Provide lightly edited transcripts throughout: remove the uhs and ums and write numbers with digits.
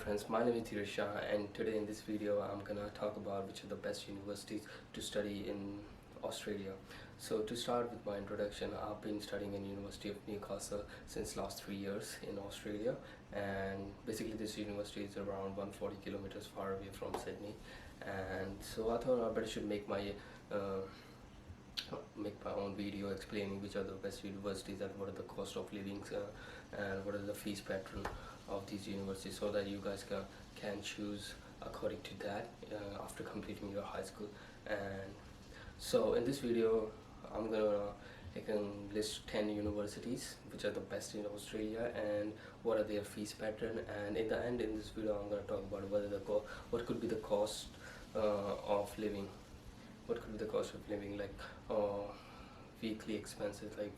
friends, my name is Dheeraj Shah, and today in this video I'm gonna talk about which are the best universities to study in Australia. So to start with my introduction, I've been studying in University of Newcastle since last 3 years in Australia, and basically this university is around 140 kilometers far away from Sydney. And so I thought I better should uh, make my own video explaining which are the best universities and what are the cost of living and what is the fees pattern of these universities, so that you guys can choose according to that after completing your high school. And so in this video I'm gonna I can list 10 universities which are the best in Australia and what are their fees pattern, and in the end in this video I'm gonna talk about whether what could be the cost of living, what could be the cost of living, like weekly expenses like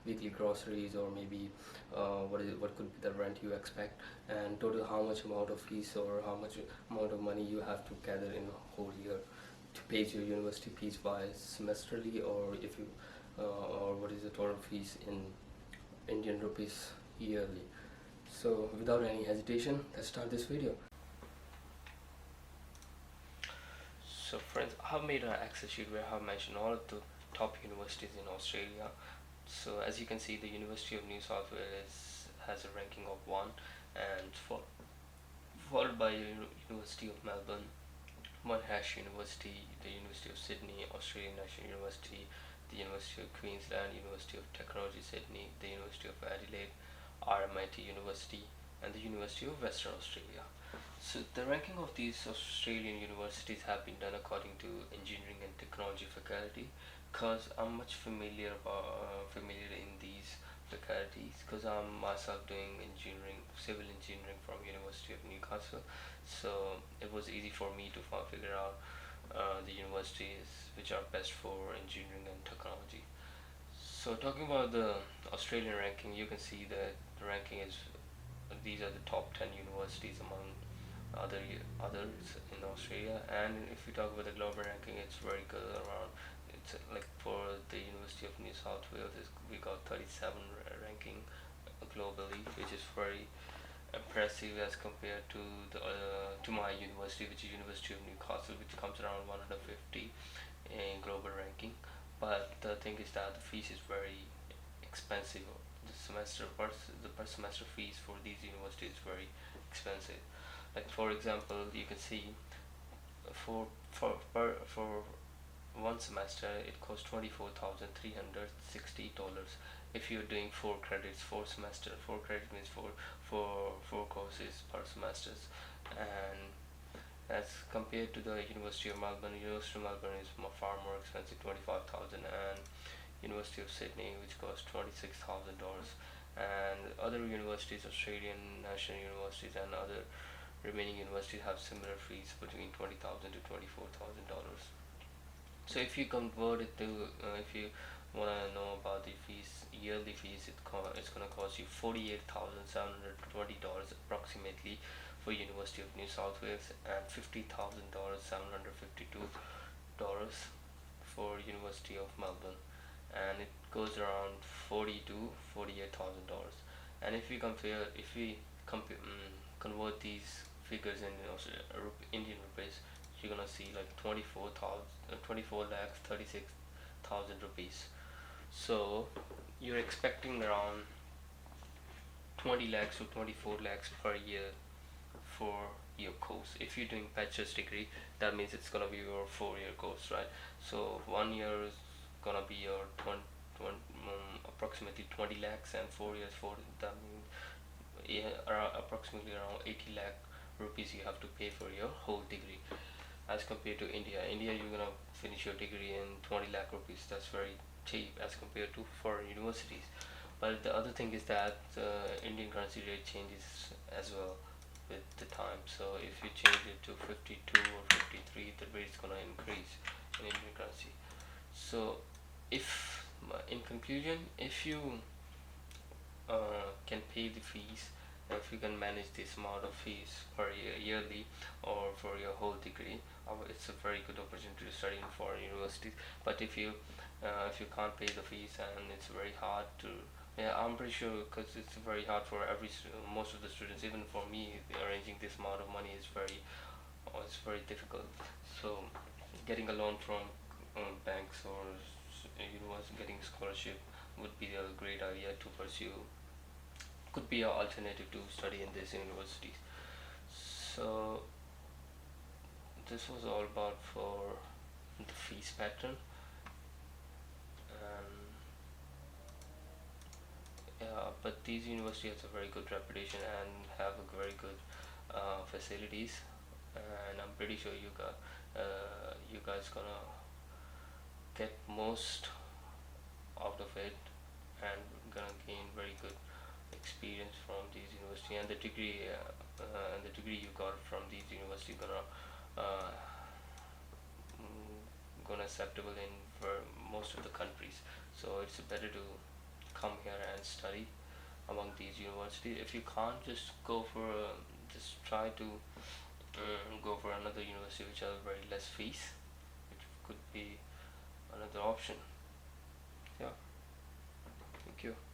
weekly groceries, or maybe what could be the rent you expect, and total how much amount of fees or how much amount of money you have to gather in a whole year to pay your university fees by semesterly, or if you or what is the total fees in Indian rupees yearly. So without any hesitation, let's start this video. So friends, I've made an Excel sheet where I've mentioned all of the top universities in Australia. So as you can see, the University of New South Wales has a ranking of 1, and followed by University of Melbourne, Monash University, the University of Sydney, Australian National University, the University of Queensland, University of Technology Sydney, the University of Adelaide, RMIT University, and the University of Western Australia. So the ranking of these Australian universities have been done according to engineering and technology faculty, because I'm much familiar in these faculties, because I'm myself doing engineering, civil engineering from University of Newcastle. So it was easy for me to figure out the universities which are best for engineering and technology. So talking about the Australian ranking, you can see that the ranking is, these are the top 10 universities among others in Australia. And if we talk about the global ranking, it's very good. Around, it's like for the University of New South Wales, we got 37 ranking globally, which is very impressive as compared to the to my university, which is University of Newcastle, which comes around 150 in global ranking. But the thing is that the fees is very expensive. The per semester fees for these universities is very expensive. Like for example, you can see for one semester it costs $24,360. If you're doing 4 credits, 4 semester, 4 credit means four courses per semesters. And as compared to the University of Melbourne, University of Melbourne is far more expensive, 25,000, and University of Sydney, which costs $26,000, and other universities, Australian national universities, and other remaining universities have similar fees between $20,000 to $24,000. So if you convert it to, if you want to know about the fees, yearly fees, it's gonna cost you $48,720 approximately for University of New South Wales, and $50,752 for University of Melbourne, and it goes around 40 to $48,000. And if we convert these figures in Indian rupees, you're gonna see like 24 lakhs 36,000 rupees. So you're expecting around 20 lakhs to 24 lakhs per year for your course. If you're doing bachelor's degree, that means it's gonna be your 4-year course, right? So 1 year is gonna be your approximately 20 lakhs, and 4 years for that means, yeah, approximately around 80 lakh rupees you have to pay for your whole degree. As compared to India, you're gonna finish your degree in 20 lakh rupees. That's very cheap as compared to foreign universities. But the other thing is that Indian currency rate changes as well with the time. So if you change it to 52 or 53, the rate's gonna increase in Indian currency. So if in conclusion, if you can pay the fees, if you can manage this amount of fees per yearly or for your whole degree, it's a very good opportunity to study in foreign universities. But if you can't pay the fees, and it's very hard to Yeah, I'm pretty sure because it's very hard for most of the students, even for me, arranging this amount of money is it's very difficult. So, getting a loan from banks or university, getting scholarship would be a great idea to pursue. Could be an alternative to study in this universities. So, this was all about for the fees pattern, and yeah, but these universities has a very good reputation and have a very good facilities, and I'm pretty sure you guys gonna get most out of it and gonna gain very good experience from these university, and the degree you got from these university uh, gonna acceptable in for most of the countries. So it's better to come here and study among these universities. If you can't, just try to go for another university which has very less fees, which could be another option. Yeah, thank you.